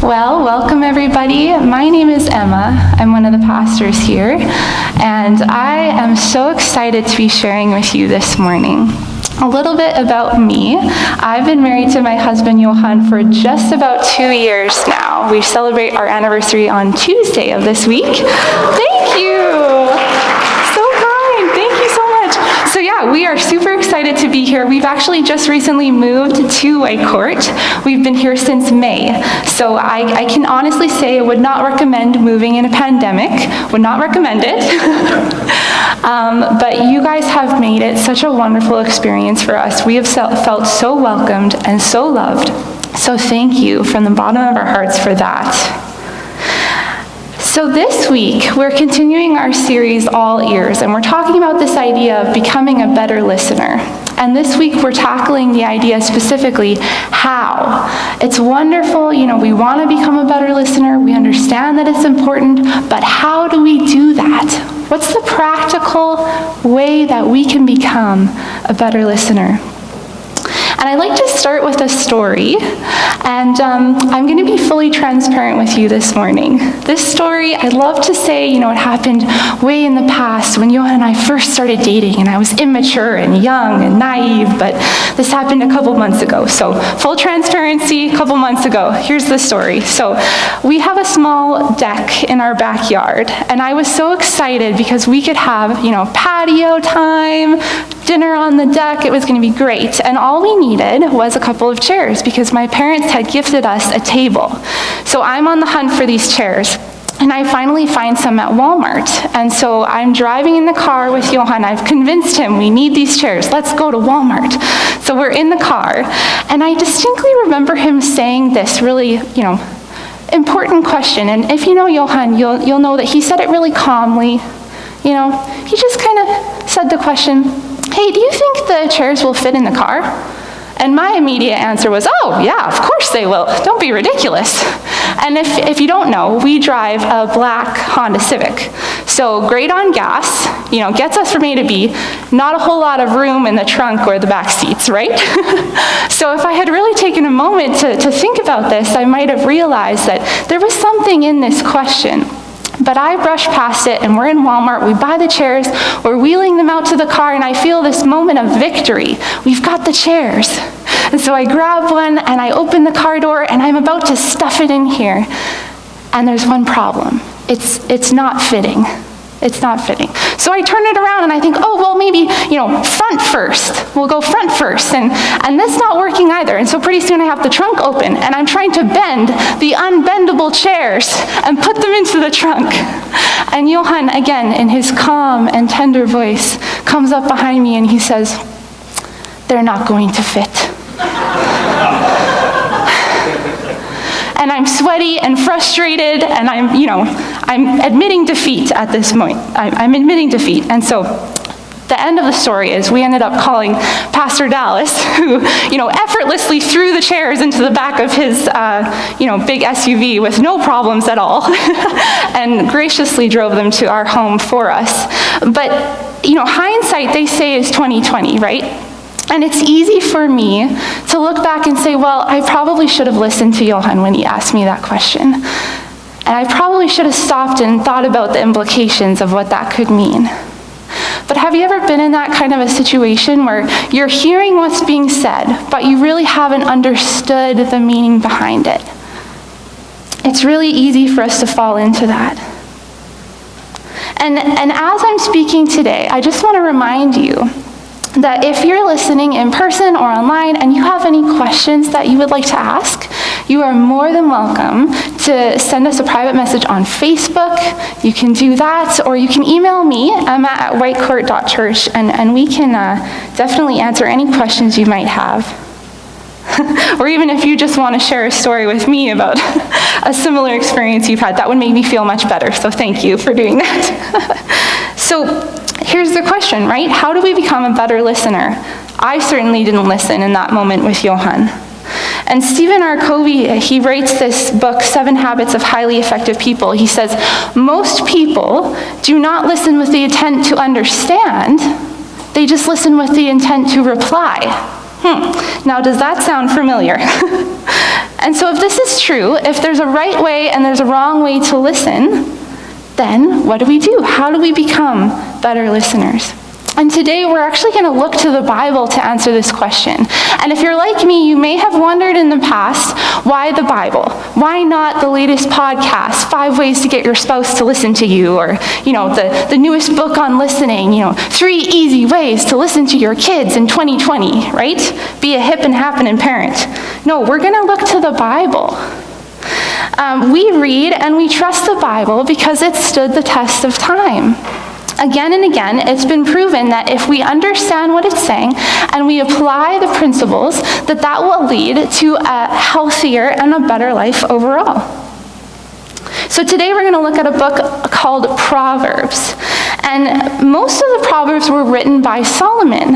Well, welcome everybody. My name is Emma. I'm one of the pastors here, and I am so excited to be sharing with you this morning. A little bit about me. I've been married to my husband Johan for just about 2 years now. We celebrate our anniversary on Tuesday of this week. Thank you. So kind. Thank you so much. So yeah, we are super excited to be here. We've actually just recently moved to White Court. We've been here since May. So I can honestly say I would not recommend moving in a pandemic. Would not recommend it. But you guys have made it such a wonderful experience for us. We have felt so welcomed and so loved. So thank you from the bottom of our hearts for that. So this week, we're continuing our series, All Ears, and we're talking about this idea of becoming a better listener. And this week, we're tackling the idea specifically, how. It's wonderful, we want to become a better listener. We understand that it's important, but how do we do that? What's the practical way that we can become a better listener? And I'd like to start with a story, and I'm going to be fully transparent with you this morning. This story, I'd love to say, it happened way in the past when Johan and I first started dating, and I was immature and young and naive, but this happened a couple months ago. So full transparency, a couple months ago. Here's the story. So we have a small deck in our backyard, and I was so excited because we could have, patio time, dinner on the deck. It was going to be great. And all we needed was a couple of chairs because my parents had gifted us a table. So I'm on the hunt for these chairs. And I finally find some at Walmart. And so I'm driving in the car with Johan. I've convinced him we need these chairs. Let's go to Walmart. So we're in the car. And I distinctly remember him saying this really, important question. And if you know Johan, you'll know that he said it really calmly. He just kind of said the question, "Hey, do you think the chairs will fit in the car?" And my immediate answer was, "Oh, yeah, of course they will. Don't be ridiculous." And if you don't know, we drive a black Honda Civic. So great on gas, gets us from A to B, not a whole lot of room in the trunk or the back seats, right? So if I had really taken a moment to think about this, I might have realized that there was something in this question. But I brush past it, and we're in Walmart, we buy the chairs, we're wheeling them out to the car, and I feel this moment of victory. We've got the chairs. And so I grab one, and I open the car door, and I'm about to stuff it in here. And there's one problem. It's not fitting. It's not fitting. So I turn it around and I think, maybe, front first. We'll go front first. And that's not working either. And so pretty soon I have the trunk open and I'm trying to bend the unbendable chairs and put them into the trunk. And Johan, again, in his calm and tender voice, comes up behind me and he says, "They're not going to fit." And I'm sweaty and frustrated, and I'm admitting defeat at this point. I'm admitting defeat. And so the end of the story is we ended up calling Pastor Dallas, who, effortlessly threw the chairs into the back of his, big SUV with no problems at all, and graciously drove them to our home for us. But, hindsight, they say, is 20/20, right? And it's easy for me to look back and say, well, I probably should have listened to Johan when he asked me that question. And I probably should have stopped and thought about the implications of what that could mean. But have you ever been in that kind of a situation where you're hearing what's being said, but you really haven't understood the meaning behind it? It's really easy for us to fall into that. And as I'm speaking today, I just want to remind you that if you're listening in person or online and you have any questions that you would like to ask, you are more than welcome to send us a private message on Facebook. You can do that, or you can email me, emma@whitecourt.church, and we can definitely answer any questions you might have. Or even if you just want to share a story with me about a similar experience you've had, that would make me feel much better. So thank you for doing that. So here's the question, right? How do we become a better listener? I certainly didn't listen in that moment with Johan. And Stephen R. Covey, he writes this book, 7 Habits of Highly Effective People. He says, most people do not listen with the intent to understand, they just listen with the intent to reply. Now, does that sound familiar? And so if this is true, if there's a right way and there's a wrong way to listen, then what do? How do we become better listeners? And today we're actually going to look to the Bible to answer this question. And if you're like me, you may have wondered in the past, why the Bible? Why not the latest podcast, 5 Ways to Get Your Spouse to Listen to You, or, the newest book on listening, 3 Easy Ways to Listen to Your Kids in 2020, right? Be a hip and happening parent. No, we're going to look to the Bible. We read and we trust the Bible because it stood the test of time. Again and again, it's been proven that if we understand what it's saying and we apply the principles, that will lead to a healthier and a better life overall. So today we're going to look at a book called Proverbs. And most of the Proverbs were written by Solomon.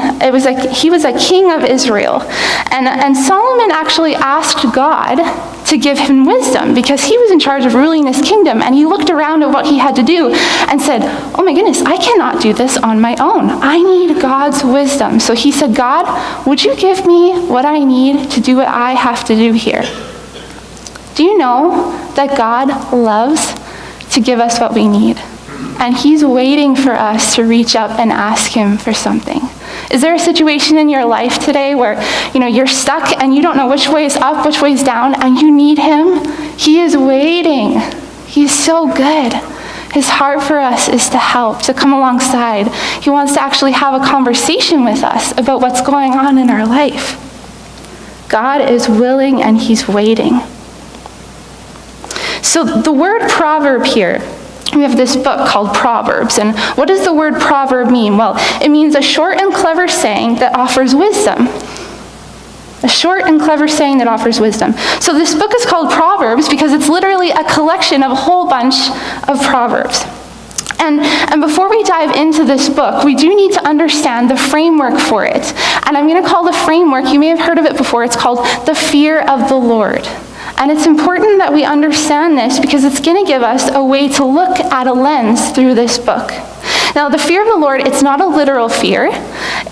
He was a king of Israel. And Solomon actually asked God to give him wisdom because he was in charge of ruling this kingdom. And he looked around at what he had to do and said, oh my goodness, I cannot do this on my own. I need God's wisdom. So he said, God, would you give me what I need to do what I have to do here? Do you know that God loves to give us what we need? And he's waiting for us to reach up and ask him for something. Is there a situation in your life today where, you're stuck and you don't know which way is up, which way is down, and you need him? He is waiting. He's so good. His heart for us is to help, to come alongside. He wants to actually have a conversation with us about what's going on in our life. God is willing and he's waiting. So the word proverb here, we have this book called Proverbs. And what does the word proverb mean? Well, it means a short and clever saying that offers wisdom. A short and clever saying that offers wisdom. So this book is called Proverbs because it's literally a collection of a whole bunch of proverbs. And before we dive into this book, we do need to understand the framework for it. And I'm going to call the framework, you may have heard of it before, it's called the fear of the Lord. And it's important that we understand this because it's going to give us a way to look at a lens through this book. Now, the fear of the Lord, it's not a literal fear.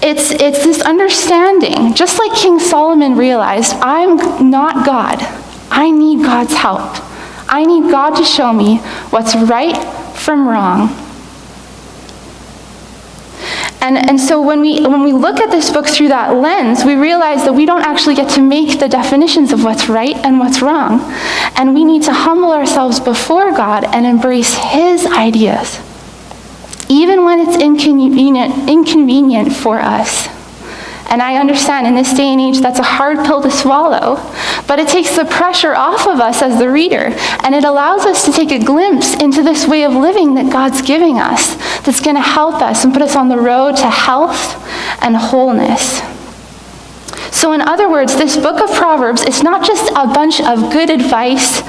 It's this understanding. Just like King Solomon realized, I'm not God. I need God's help. I need God to show me what's right from wrong. And so when we look at this book through that lens, we realize that we don't actually get to make the definitions of what's right and what's wrong. And we need to humble ourselves before God and embrace his ideas, even when it's inconvenient for us. And I understand in this day and age that's a hard pill to swallow, but it takes the pressure off of us as the reader, and it allows us to take a glimpse into this way of living that God's giving us that's going to help us and put us on the road to health and wholeness. So in other words, this book of Proverbs is not just a bunch of good advice,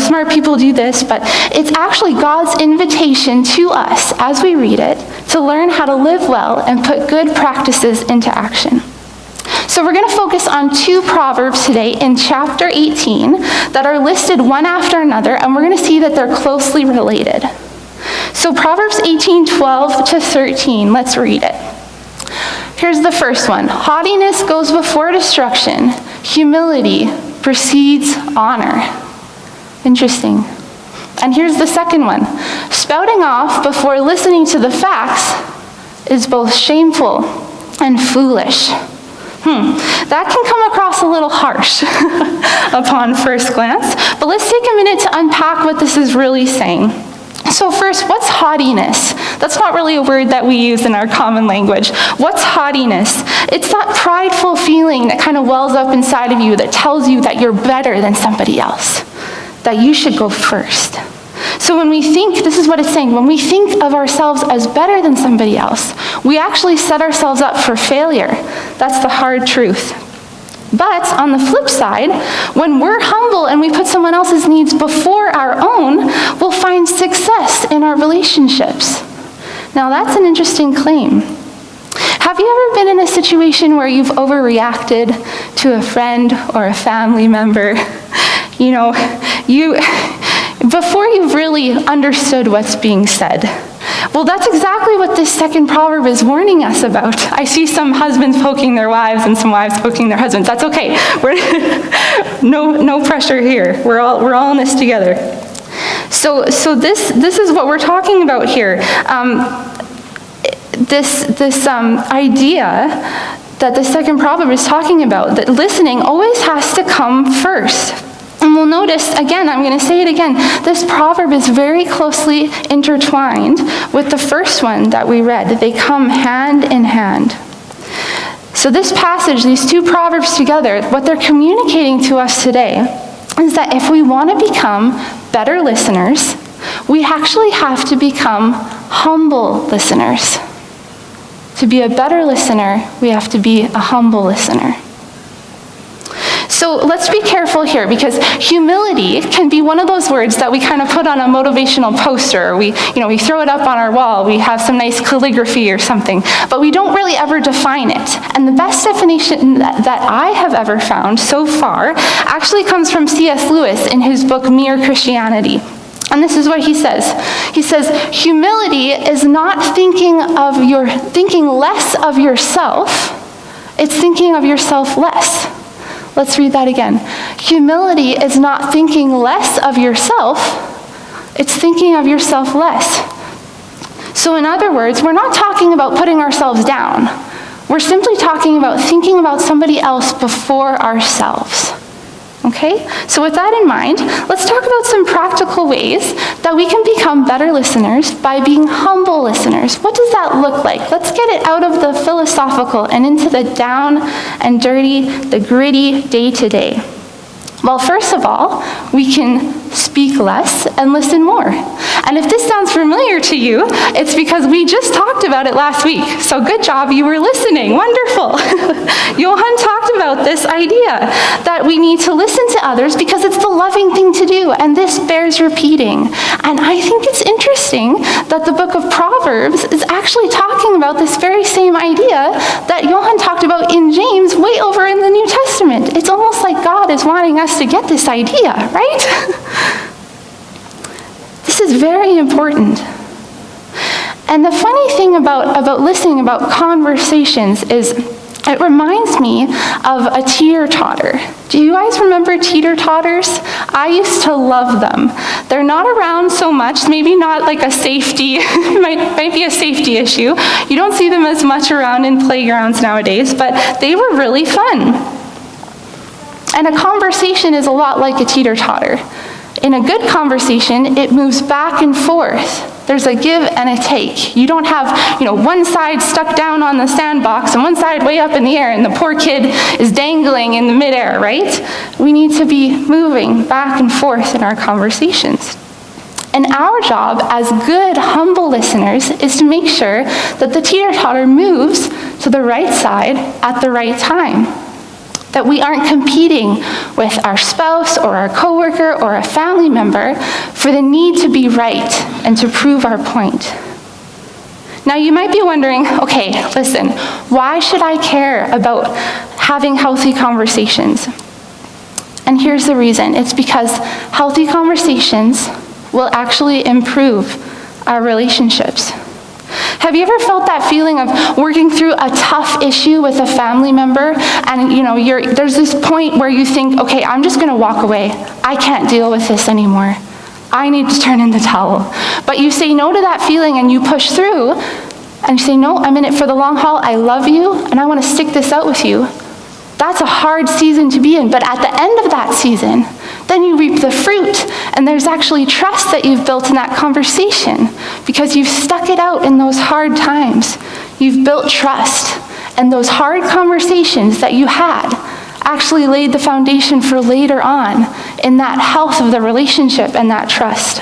smart people do this, but it's actually God's invitation to us as we read it to learn how to live well and put good practices into action. So we're going to focus on 2 Proverbs today in chapter 18 that are listed one after another, and we're going to see that they're closely related. So Proverbs 18:12 to 13, let's read it. Here's the first one. Haughtiness goes before destruction. Humility precedes honor. Interesting. And here's the second one. Spouting off before listening to the facts is both shameful and foolish. That can come across a little harsh upon first glance, but let's take a minute to unpack what this is really saying. So first, what's haughtiness? That's not really a word that we use in our common language. What's haughtiness? It's that prideful feeling that kind of wells up inside of you that tells you that you're better than somebody else, that you should go first. So when we think, this is what it's saying, when we think of ourselves as better than somebody else, we actually set ourselves up for failure. That's the hard truth. But on the flip side, when we're humble and we put someone else's needs before our own, we'll find success in our relationships. Now that's an interesting claim. Have you ever been in a situation where you've overreacted to a friend or a family member? Before you've really understood what's being said, Well, that's exactly what this second proverb is warning us about. I see some husbands poking their wives and some wives poking their husbands. That's okay. No pressure here. We're all in this together. So this is what we're talking about here. This idea that the second proverb is talking about, that listening always has to come first. And we'll notice, again, I'm going to say it again, this proverb is very closely intertwined with the first one that we read. They come hand in hand. So this passage, these two proverbs together, what they're communicating to us today is that if we want to become better listeners, we actually have to become humble listeners. To be a better listener, we have to be a humble listener. So let's be careful here, because humility can be one of those words that we kind of put on a motivational poster. Or we throw it up on our wall. We have some nice calligraphy or something, but we don't really ever define it. And the best definition that I have ever found so far actually comes from C.S. Lewis in his book, Mere Christianity. And this is what he says. He says, humility is not thinking less of yourself. It's thinking of yourself less. Let's read that again. Humility is not thinking less of yourself. It's thinking of yourself less. So in other words, we're not talking about putting ourselves down. We're simply talking about thinking about somebody else before ourselves. Okay? So with that in mind, let's talk about some practical ways that we can become better listeners by being humble listeners. What does that look like? Let's get it out of the philosophical and into the down and dirty, the gritty day-to-day. Well, first of all, we can speak less and listen more. And if this sounds familiar to you, it's because we just talked about it last week. So good job, you were listening. Wonderful. Johan talked about this idea that we need to listen to others because it's the loving thing to do, and this bears repeating. And I think it's interesting that the book of Proverbs is actually talking about this very same idea that Johan talked about in James way over in the New Testament. It's almost like God is wanting us to get this idea, right? This is very important. And the funny thing about listening, about conversations, is it reminds me of a teeter-totter. Do you guys remember teeter-totters? I used to love them. They're not around so much, maybe not like a safety, might be a safety issue. You don't see them as much around in playgrounds nowadays, but they were really fun. And a conversation is a lot like a teeter-totter. In a good conversation, it moves back and forth. There's a give and a take. You don't have, one side stuck down on the sandbox and one side way up in the air, and the poor kid is dangling in the midair, right? We need to be moving back and forth in our conversations. And our job as good, humble listeners is to make sure that the teeter-totter moves to the right side at the right time. That we aren't competing with our spouse or our coworker or a family member for the need to be right and to prove our point. Now you might be wondering, okay, listen, why should I care about having healthy conversations? And here's the reason. It's because healthy conversations will actually improve our relationships. Have you ever felt that feeling of working through a tough issue with a family member, and there's this point where you think, okay, I'm just going to walk away. I can't deal with this anymore. I need to turn in the towel. But you say no to that feeling and you push through and you say, no, I'm in it for the long haul. I love you and I want to stick this out with you. That's a hard season to be in, but at the end of that season, then you reap the fruit, and there's actually trust that you've built in that conversation because you've stuck it out in those hard times. You've built trust, and those hard conversations that you had actually laid the foundation for later on in that health of the relationship and that trust.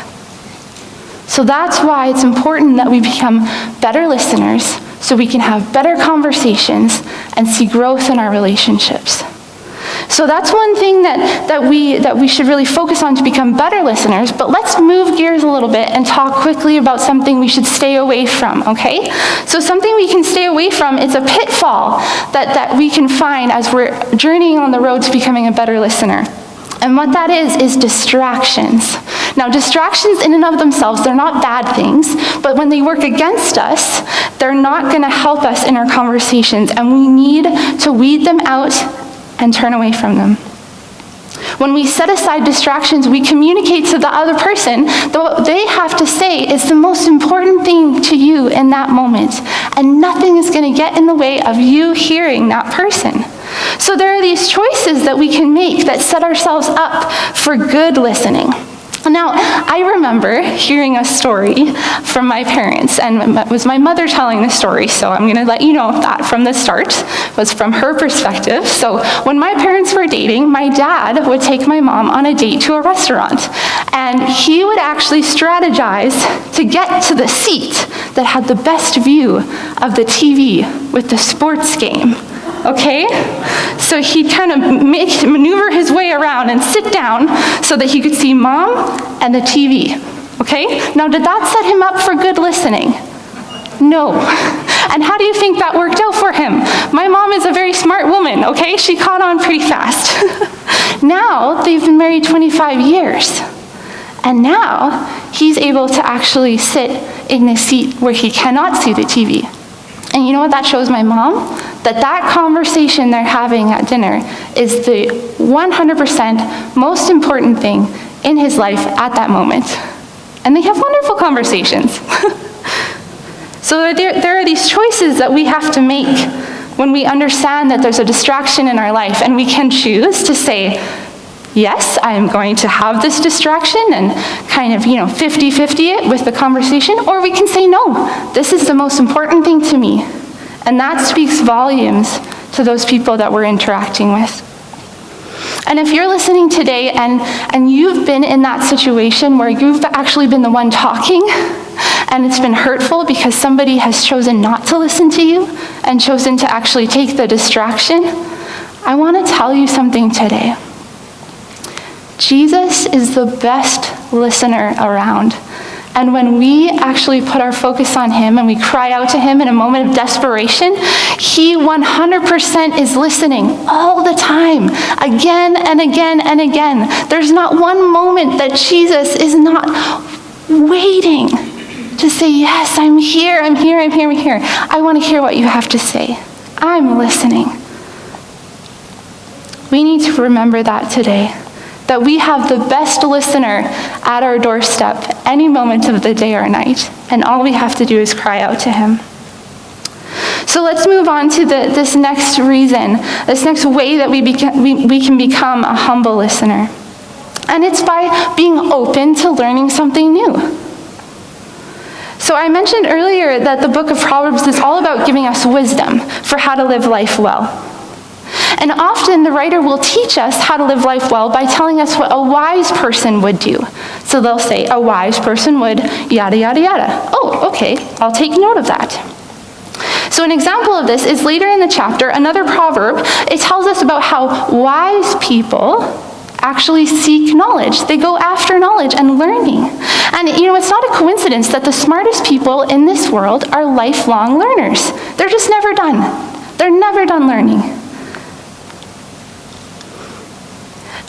So that's why it's important that we become better listeners so we can have better conversations and see growth in our relationships. So that's one thing that we should really focus on to become better listeners, but let's move gears a little bit and talk quickly about something we should stay away from, okay? So something we can stay away from is a pitfall that we can find as we're journeying on the road to becoming a better listener. And what that is distractions. Now, distractions in and of themselves, they're not bad things, but when they work against us, they're not going to help us in our conversations, and we need to weed them out and turn away from them. When we set aside distractions, we communicate to the other person that what they have to say is the most important thing to you in that moment, and nothing is going to get in the way of you hearing that person. So there are these choices that we can make that set ourselves up for good listening. Now, I remember hearing a story from my parents, and it was my mother telling the story, so I'm going to let you know that from the start. It was from her perspective. So when my parents were dating, my dad would take my mom on a date to a restaurant, and he would actually strategize to get to the seat that had the best view of the TV with the sports game. Okay? So he'd kind of maneuver his way around and sit down so that he could see mom and the TV. Okay? Now, did that set him up for good listening? No. And how do you think that worked out for him? My mom is a very smart woman, okay? She caught on pretty fast. Now, they've been married 25 years. And now, he's able to actually sit in the seat where he cannot see the TV. And you know what that shows my mom? That conversation they're having at dinner is the 100% most important thing in his life at that moment. And they have wonderful conversations. So there are these choices that we have to make when we understand that there's a distraction in our life, and we can choose to say, yes, I am going to have this distraction and kind of, 50-50 it with the conversation, or we can say, no, this is the most important thing to me. And that speaks volumes to those people that we're interacting with. And if you're listening today and you've been in that situation where you've actually been the one talking, and it's been hurtful because somebody has chosen not to listen to you and chosen to actually take the distraction, I want to tell you something today. Jesus is the best listener around. And when we actually put our focus on him and we cry out to him in a moment of desperation, he 100% is listening all the time, again and again and again. There's not one moment that Jesus is not waiting to say, yes, I'm here, I'm here, I'm here, I'm here. I want to hear what you have to say. I'm listening. We need to remember that today. That we have the best listener at our doorstep any moment of the day or night, and all we have to do is cry out to him. So let's move on to this next reason, this next way that we can become a humble listener. And it's by being open to learning something new. So I mentioned earlier that the book of Proverbs is all about giving us wisdom for how to live life well. And often the writer will teach us how to live life well by telling us what a wise person would do. So they'll say, a wise person would yada, yada, yada. Oh, okay, I'll take note of that. So an example of this is later in the chapter, another proverb. It tells us about how wise people actually seek knowledge. They go after knowledge and learning. And it's not a coincidence that the smartest people in this world are lifelong learners. They're just never done. They're never done learning.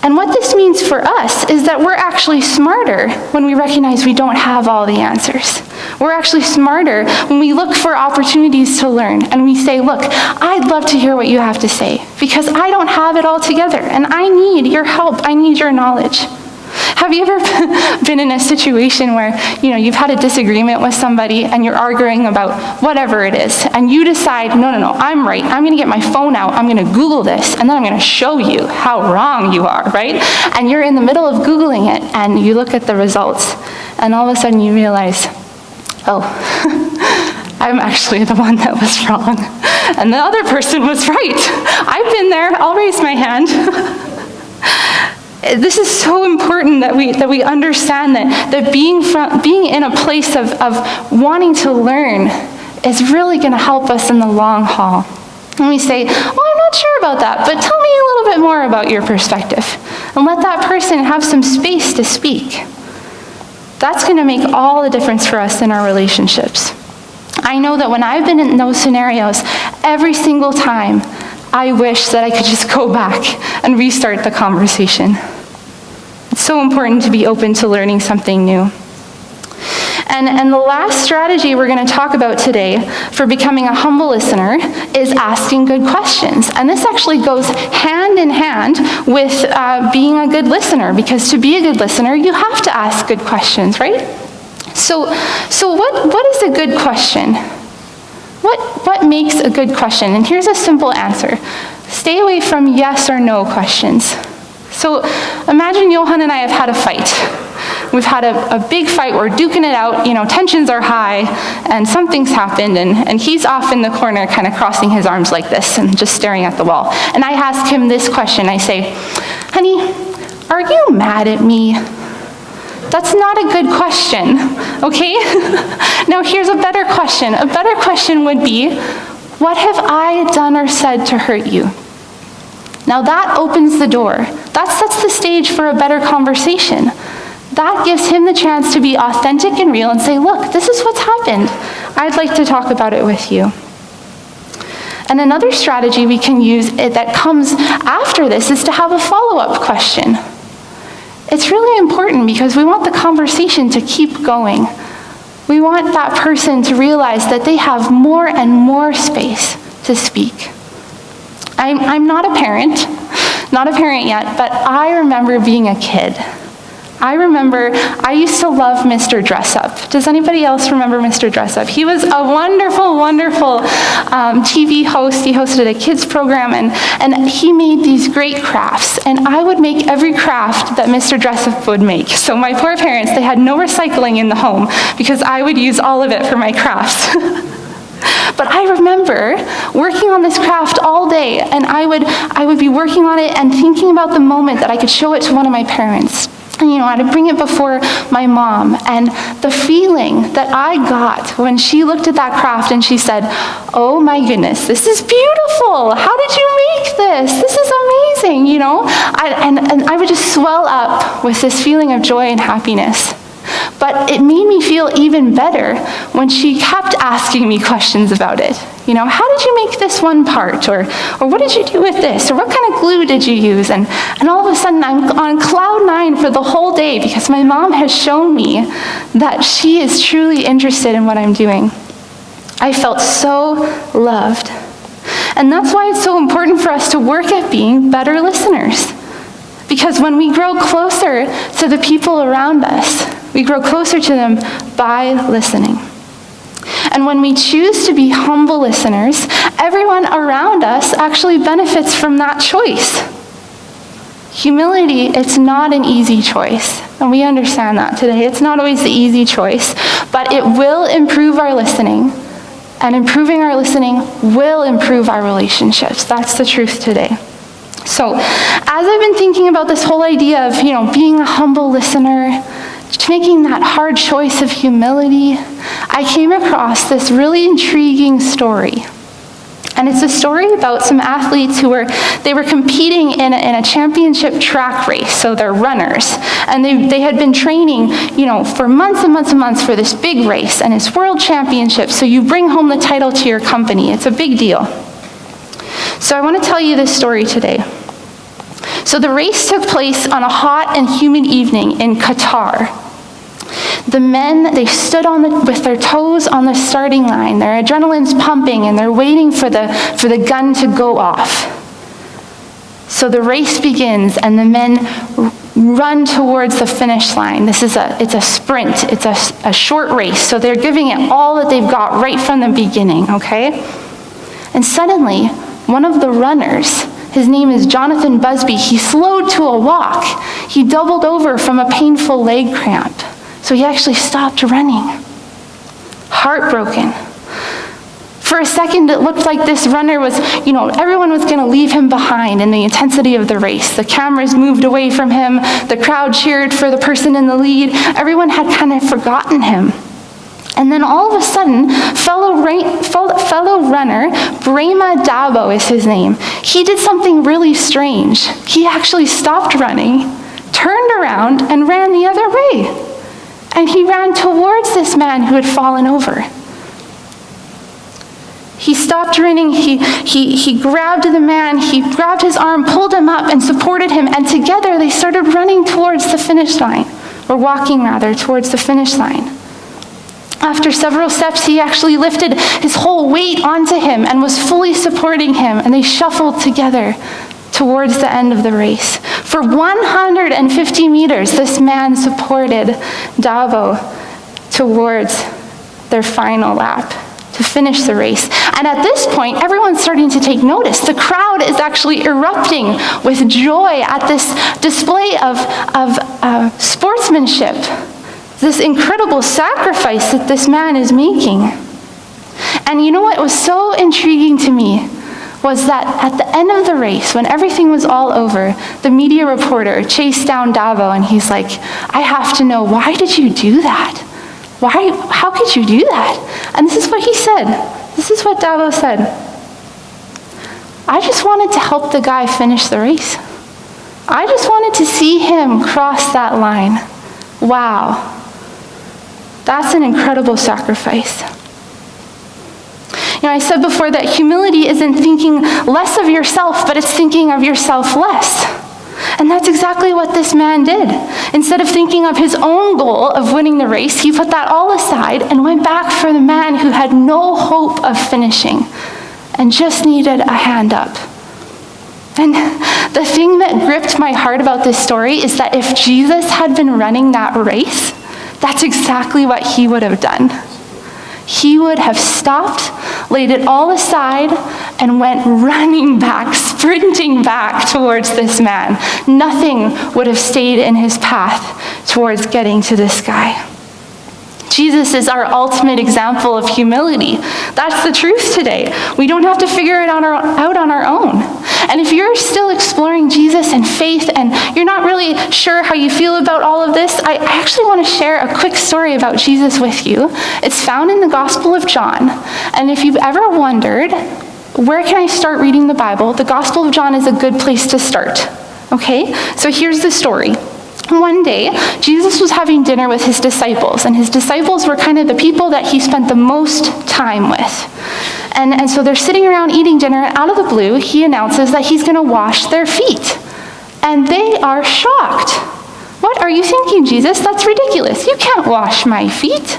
And what this means for us is that we're actually smarter when we recognize we don't have all the answers. We're actually smarter when we look for opportunities to learn and we say, look, I'd love to hear what you have to say because I don't have it all together and I need your help. I need your knowledge. Have you ever been in a situation where, you've had a disagreement with somebody and you're arguing about whatever it is, and you decide, no, I'm right. I'm going to get my phone out. I'm going to Google this, and then I'm going to show you how wrong you are, right? And you're in the middle of Googling it, and you look at the results, and all of a sudden you realize, oh, I'm actually the one that was wrong, and the other person was right. I've been there. I'll raise my hand. This is so important that we understand that being in a place of wanting to learn is really going to help us in the long haul. And we say, well, I'm not sure about that, but tell me a little bit more about your perspective. And let that person have some space to speak. That's going to make all the difference for us in our relationships. I know that when I've been in those scenarios, every single time, I wish that I could just go back and restart the conversation. It's So important to be open to learning something new. And the last strategy we're going to talk about today for becoming a humble listener is asking good questions. And this actually goes hand in hand with being a good listener, because to be a good listener, you have to ask good questions, right? So what is a good question? What makes a good question? And here's a simple answer. Stay away from yes or no questions. So imagine Johan and I have had a fight. We've had a big fight, we're duking it out, tensions are high, and something's happened, and he's off in the corner kind of crossing his arms like this and just staring at the wall. And I ask him this question, I say, honey, are you mad at me? That's not a good question, okay? Now here's a better question. A better question would be, what have I done or said to hurt you? Now that opens the door. That sets the stage for a better conversation. That gives him the chance to be authentic and real and say, look, this is what's happened. I'd like to talk about it with you. And another strategy we can use that comes after this is to have a follow-up question. It's really important because we want the conversation to keep going. We want that person to realize that they have more and more space to speak. I'm not a parent yet, but I remember being a kid. I used to love Mr. Dressup. Does anybody else remember Mr. Dressup? He was a wonderful, wonderful TV host. He hosted a kids program, and he made these great crafts. And I would make every craft that Mr. Dressup would make. So my poor parents, they had no recycling in the home because I would use all of it for my crafts. But I remember working on this craft all day, and I would be working on it and thinking about the moment that I could show it to one of my parents. And I'd bring it before my mom, and the feeling that I got when she looked at that craft and she said, oh my goodness, this is beautiful. How did you make this? This is amazing, and I would just swell up with this feeling of joy and happiness. But it made me feel even better when she kept asking me questions about it. How did you make this one part? Or what did you do with this? Or what kind of glue did you use? And all of a sudden I'm on cloud 9 for the whole day because my mom has shown me that she is truly interested in what I'm doing. I felt so loved. And that's why it's so important for us to work at being better listeners. Because when we grow closer to the people around us, we grow closer to them by listening. And when we choose to be humble listeners, everyone around us actually benefits from that choice. Humility, it's not an easy choice. And we understand that today. It's not always the easy choice, but it will improve our listening. And improving our listening will improve our relationships. That's the truth today. So, as I've been thinking about this whole idea of, being a humble listener, making that hard choice of humility, I came across this really intriguing story. And it's a story about some athletes who were competing in a championship track race, so they're runners. And they had been training, for months and months and months for this big race, and it's world championship, so you bring home the title to your company. It's a big deal. So I want to tell you this story today. So the race took place on a hot and humid evening in Qatar. The men, they stood with their toes on the starting line. Their adrenaline's pumping, and they're waiting for the gun to go off. So the race begins, and the men run towards the finish line. It's a sprint. It's a short race. So they're giving it all that they've got right from the beginning, okay? And suddenly, one of the runners, his name is Jonathan Busby, he slowed to a walk. He doubled over from a painful leg cramp. So he actually stopped running. Heartbroken. For a second, it looked like this runner was, everyone was going to leave him behind in the intensity of the race. The cameras moved away from him. The crowd cheered for the person in the lead. Everyone had kind of forgotten him. And then all of a sudden, fellow runner, Brema Dabo is his name, he did something really strange. He actually stopped running, turned around, and ran the other way. And he ran towards this man who had fallen over. He stopped running. He grabbed the man. He grabbed his arm, pulled him up, and supported him. And together they started running towards the finish line, or walking rather, towards the finish line. After several steps, he actually lifted his whole weight onto him and was fully supporting him, and they shuffled together towards the end of the race. For 150 meters, this man supported Davo towards their final lap to finish the race. And at this point, everyone's starting to take notice. The crowd is actually erupting with joy at this display of sportsmanship, this incredible sacrifice that this man is making. And you know what was so intriguing to me was that at the end of the race, when everything was all over, the media reporter chased down Davo, and he's like, I have to know, why did you do that? How could you do that? And this is what he said. This is what Davo said. I just wanted to help the guy finish the race. I just wanted to see him cross that line. Wow. That's an incredible sacrifice. You know, I said before that humility isn't thinking less of yourself, but it's thinking of yourself less. And that's exactly what this man did. Instead of thinking of his own goal of winning the race, he put that all aside and went back for the man who had no hope of finishing and just needed a hand up. And the thing that gripped my heart about this story is that if Jesus had been running that race, that's exactly what he would have done. He would have stopped, laid it all aside, and went running back, sprinting back towards this man. Nothing would have stayed in his path towards getting to this guy. Jesus is our ultimate example of humility. That's the truth today. We don't have to figure it out on our own. And if you're still exploring Jesus and faith and you're not really sure how you feel about all of this, I actually want to share a quick story about Jesus with you. It's found in the Gospel of John. And if you've ever wondered, where can I start reading the Bible? The Gospel of John is a good place to start. Okay? So here's the story. One day, Jesus was having dinner with his disciples, and his disciples were kind of the people that he spent the most time with. And so they're sitting around eating dinner, and out of the blue, he announces that he's going to wash their feet. And they are shocked. What are you thinking, Jesus? That's ridiculous. You can't wash my feet.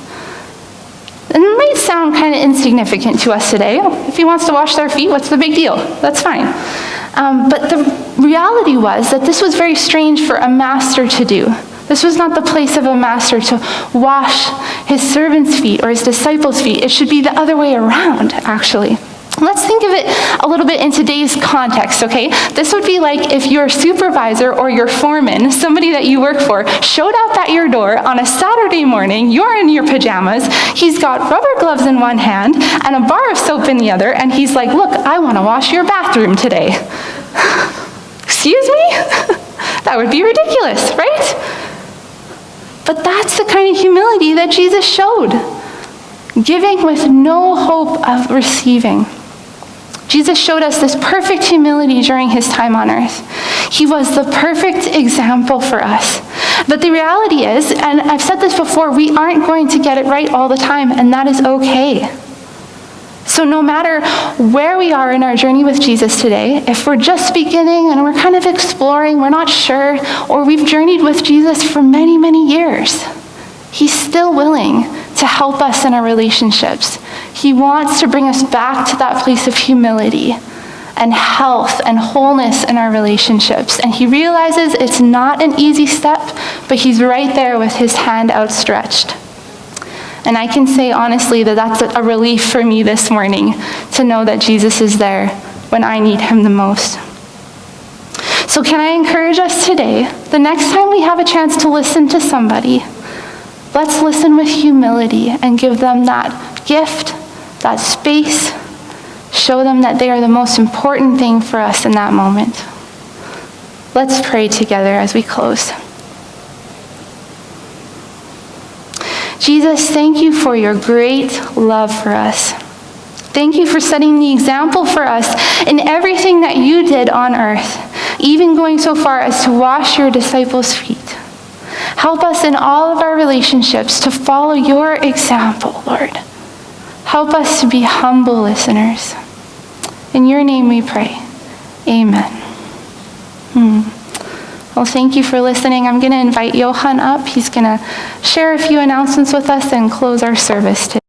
And it might sound kind of insignificant to us today. If he wants to wash their feet, what's the big deal? That's fine. But the reality was that this was very strange for a master to do. This was not the place of a master to wash his servants' feet or his disciples' feet. It should be the other way around, actually. Let's think of it a little bit in today's context, okay? This would be like if your supervisor or your foreman, somebody that you work for, showed up at your door on a Saturday morning, you're in your pajamas, he's got rubber gloves in one hand and a bar of soap in the other, and he's like, look, I want to wash your bathroom today. Excuse me? That would be ridiculous, right? But that's the kind of humility that Jesus showed, giving with no hope of receiving. Jesus showed us this perfect humility during his time on earth. He was the perfect example for us. But the reality is, and I've said this before, we aren't going to get it right all the time, and that is okay. So no matter where we are in our journey with Jesus today, if we're just beginning and we're kind of exploring, we're not sure, or we've journeyed with Jesus for many, many years, he's still willing to help us in our relationships. He wants to bring us back to that place of humility and health and wholeness in our relationships. And he realizes it's not an easy step, but he's right there with his hand outstretched. And I can say honestly that that's a relief for me this morning to know that Jesus is there when I need him the most. So can I encourage us today, the next time we have a chance to listen to somebody, let's listen with humility and give them that gift, that space, show them that they are the most important thing for us in that moment. Let's pray together as we close. Jesus, thank you for your great love for us. Thank you for setting the example for us in everything that you did on earth, even going so far as to wash your disciples' feet. Help us in all of our relationships to follow your example, Lord. Help us to be humble listeners. In your name we pray. Amen. Well, thank you for listening. I'm going to invite Johan up. He's going to share a few announcements with us and close our service today.